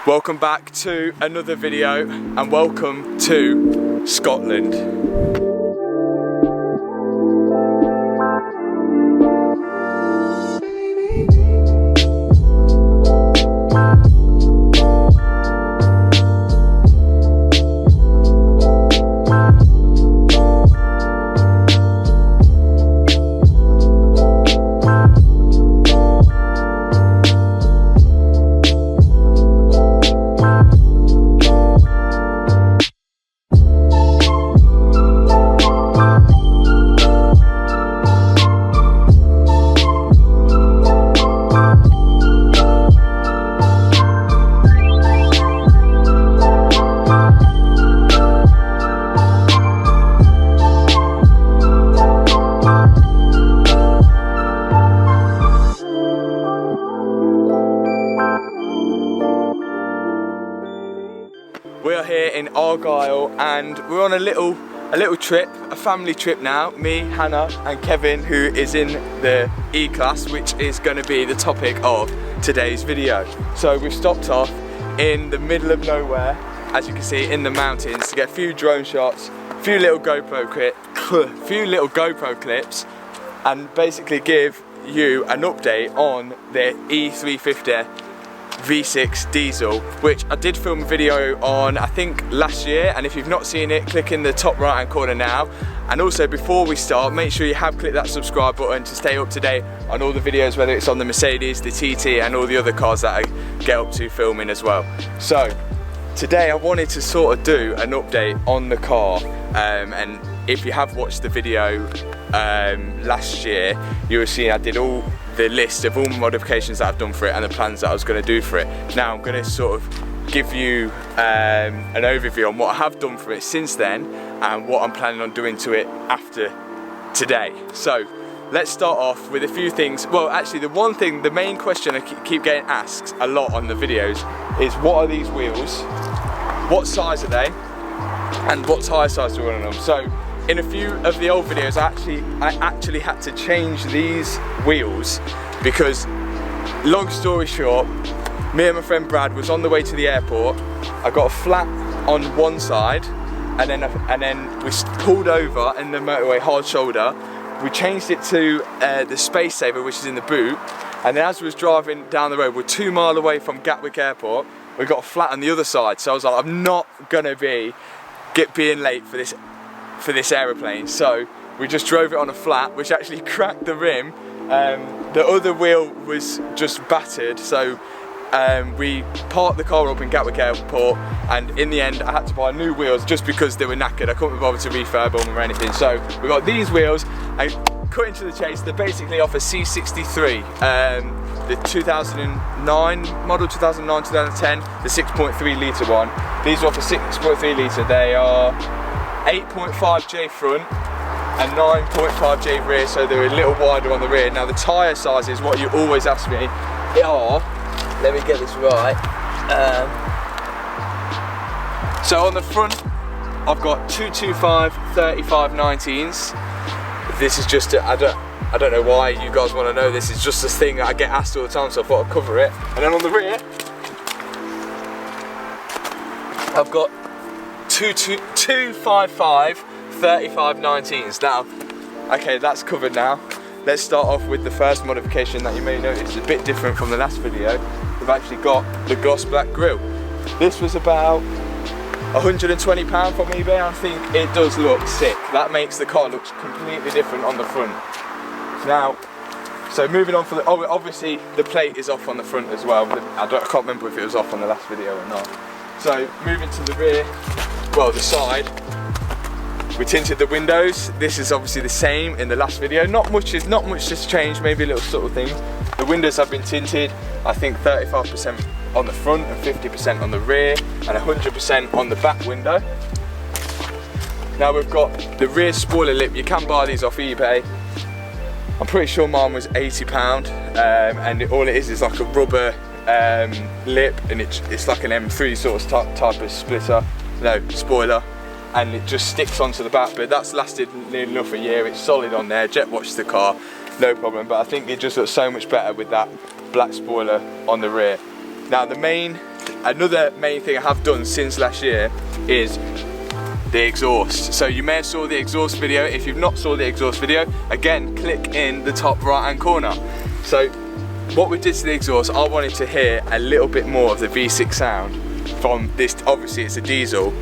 Welcome back to another video and welcome to Scotland. We are here in Argyle and we're on a little trip, a family trip now. Me, Hannah and Kevin, who is in the E-Class, which is going to be the topic of today's video. So we've stopped off in the middle of nowhere, as you can see, in the mountains to get a few drone shots, a few little GoPro clips and basically give you an update on the E350 V6 diesel, which I did film a video on I think last year, and if you've not seen it, click in the top right hand corner now. And also, before we start, make sure you have clicked that subscribe button to stay up to date on all the videos, whether it's on the Mercedes, the TT and all the other cars that I get up to filming as well. So today I wanted to sort of do an update on the car, and if you have watched the video last year, you will see I did all the list of all the modifications that I've done for it and the plans that I was going to do for it. Now I'm going to sort of give you an overview on what I have done for it since then and what I'm planning on doing to it after today. So let's start off with a few things. Well, actually the main question I keep getting asked a lot on the videos is, what are these wheels, what size are they, and what tyre size do we want on them. So in a few of the old videos I actually had to change these wheels because, long story short, me and my friend Brad was on the way to the airport. I got a flat on one side and then we pulled over in the motorway hard shoulder. We changed it to the Space Saver, which is in the boot, and then as we was driving down the road, we're 2 miles away from Gatwick Airport, we got a flat on the other side. So I was like, I'm not gonna being late for this aeroplane, so we just drove it on a flat, which actually cracked the rim. The other wheel was just battered, so we parked the car up in Gatwick Airport, and in the end I had to buy new wheels just because they were knackered. I couldn't be bothered to refurb them or anything, so we got these wheels. And cut into the chase, they're basically off a C63, the 2009 model, 2009-2010, the 6.3 litre one. These are off a 6.3 litre. They are 8.5J front and 9.5J rear, so they're a little wider on the rear. Now the tyre size is what you always ask me. Let me get this right. So on the front I've got 225 35 19s. This is just I don't know why you guys want to know this. Is just this thing that I get asked all the time, so I thought I'd cover it. And then on the rear I've got 255 35 19s. Now, okay, that's covered now. Let's start off with the first modification that you may notice is a bit different from the last video. We've actually got the gloss black grille. This was about £120 from eBay. I think it does look sick. That makes the car look completely different on the front. Now, so moving on for the, obviously the plate is off on the front as well. I can't remember if it was off on the last video or not. So moving to the rear, well, the side, we tinted the windows. This is obviously the same in the last video. Not much has changed, maybe a little subtle thing. The windows have been tinted, I think 35% on the front and 50% on the rear and 100% on the back window. Now we've got the rear spoiler lip. You can buy these off eBay. I'm pretty sure mine was £80, and all it is like a rubber lip, and it's like an M3 sort of type of splitter, spoiler, and it just sticks onto the back. But that's lasted nearly enough a year. It's solid on there. Jet watched the car, no problem. But I think it just looks so much better with that black spoiler on the rear. Now the main another main thing I have done since last year is the exhaust. So you may have saw the exhaust video. If you've not saw the exhaust video, again, click in the top right hand corner. So what we did to the exhaust, I wanted to hear a little bit more of the V6 sound from this. Obviously it's a diesel,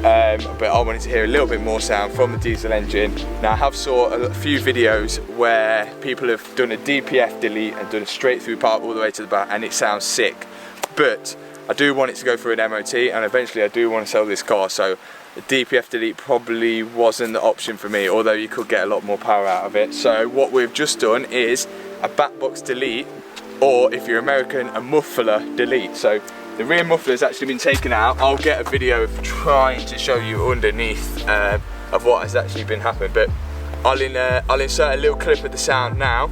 but I wanted to hear a little bit more sound from the diesel engine. Now I have saw a few videos where people have done a DPF delete and done a straight through part all the way to the back, and it sounds sick. But I do want it to go through an MOT, and eventually I do want to sell this car, so the DPF delete probably wasn't the option for me, although you could get a lot more power out of it. So what we've just done is a back box delete, or if you're American, a muffler delete. So the rear muffler has actually been taken out. I'll get a video of trying to show you underneath of what has actually been happening, but I'll insert a little clip of the sound now.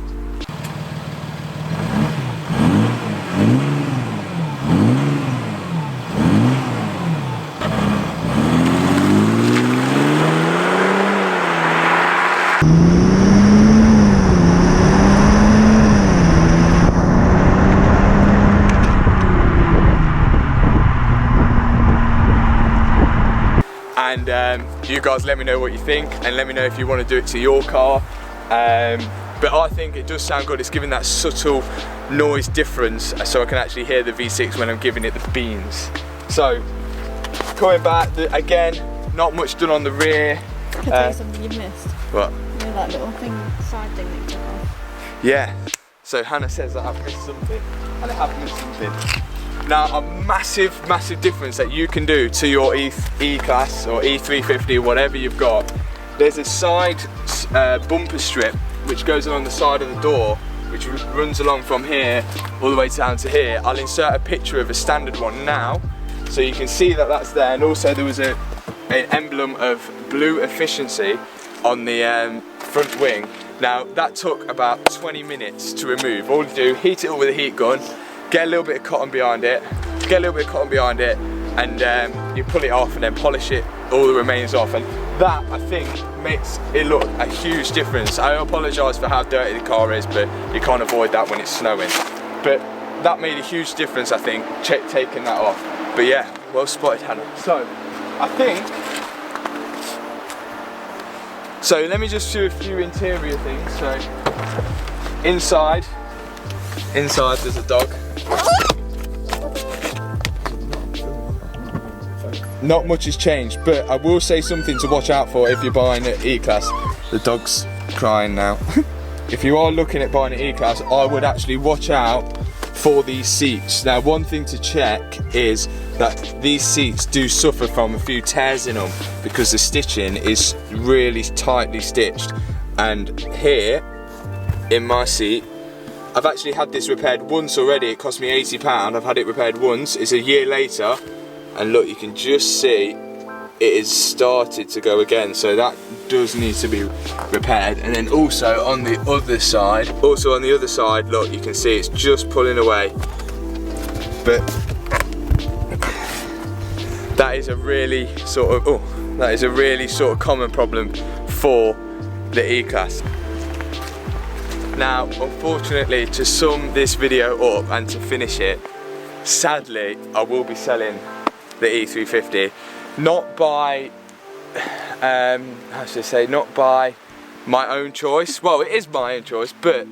And you guys let me know what you think, and let me know if you want to do it to your car. But I think it does sound good. It's giving that subtle noise difference, so I can actually hear the V6 when I'm giving it the beans. So coming back, again, not much done on the rear. Can I tell you something you missed? What? You know that little thing, side thing that you took off? Yeah. So Hannah says that I've missed something, and I have missed something. Now, a massive difference that you can do to your E-Class or E350, whatever you've got. There's a side bumper strip which goes along the side of the door, which runs along from here all the way down to here. I'll insert a picture of a standard one now, so you can see that that's there. And also there was an emblem of blue efficiency on the front wing. Now, that took about 20 minutes to remove. All you do, heat it up with a heat gun, get a little bit of cotton behind it, and you pull it off and then polish it, all the remains off, and that, I think, makes it look a huge difference. I apologise for how dirty the car is, but you can't avoid that when it's snowing. But that made a huge difference, I think, taking that off. But yeah, well spotted, Hannah. So, I think, so let me just do a few interior things. So, inside there's a dog. Not much has changed, but I will say something to watch out for if you're buying an E-Class. The dog's crying now. If you are looking at buying an E-Class, I would actually watch out for these seats. Now, one thing to check is that these seats do suffer from a few tears in them because the stitching is really tightly stitched. And here, in my seat, I've actually had this repaired once already. It cost me £80. I've had it repaired once. It's a year later. And look, you can just see it has started to go again, so that does need to be repaired. And then also on the other side, look, you can see it's just pulling away. But that is a really sort of common problem for the E-Class. Now, unfortunately, to sum this video up and to finish it, sadly, I will be selling the E350, not by, not by my own choice. Well, it is my own choice, but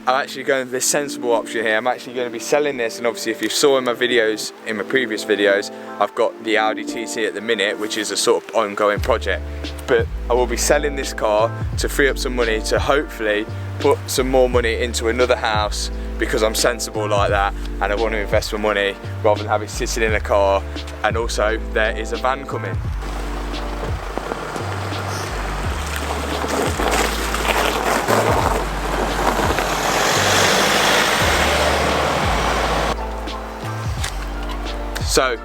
I'm actually going for the sensible option here. I'm actually going to be selling this, and obviously if you saw in my videos, in my previous videos, I've got the Audi TT at the minute, which is a sort of ongoing project. But I will be selling this car to free up some money to hopefully put some more money into another house, because I'm sensible like that and I want to invest my money rather than have it sitting in a car. And also there is a van coming. So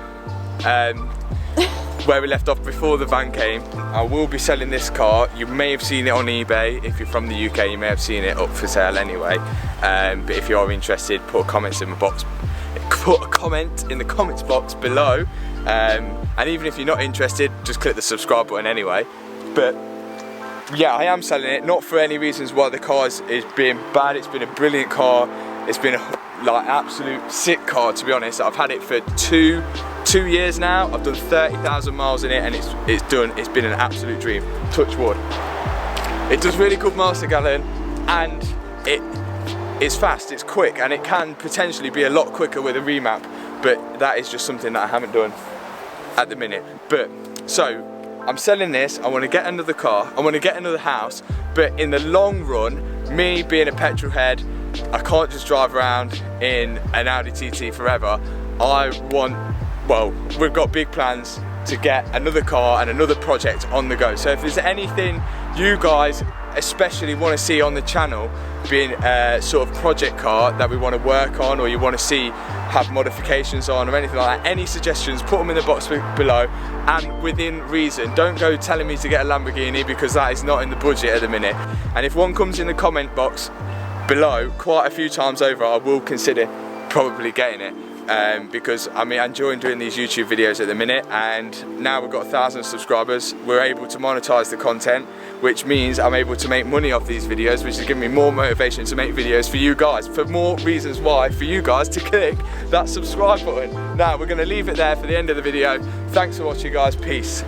where we left off before the van came, I will be selling this car. You may have seen it on eBay. If you're from the UK, you may have seen it up for sale anyway. But if you are interested, put a comment in the comments box below. And even if you're not interested, just click the subscribe button anyway. But yeah, I am selling it, not for any reasons why the car is being bad. It's been a brilliant car. It's been like absolute sick car, to be honest. I've had it for two years now. I've done 30,000 miles in it, and it's done. It's been an absolute dream. Touch wood. It does really good miles per gallon, and it's fast, it's quick, and it can potentially be a lot quicker with a remap, but that is just something that I haven't done at the minute. But so I'm selling this. I want to get another car, I want to get another house, but in the long run, me being a petrol head, I can't just drive around in an Audi TT forever. Well, we've got big plans to get another car and another project on the go. So if there's anything you guys especially want to see on the channel, being a sort of project car that we want to work on, or you want to see have modifications on, or anything like that, any suggestions, put them in the box below, and within reason. Don't go telling me to get a Lamborghini, because that is not in the budget at the minute. And if one comes in the comment box below quite a few times over, I will consider probably getting it. Because I mean, I'm enjoying doing these YouTube videos at the minute, and now we've got 1,000 subscribers, we're able to monetize the content, which means I'm able to make money off these videos, which is giving me more motivation to make videos for you guys, for more reasons why for you guys to click that subscribe button. Now we're going to leave it there for the end of the video. Thanks for watching, guys. Peace.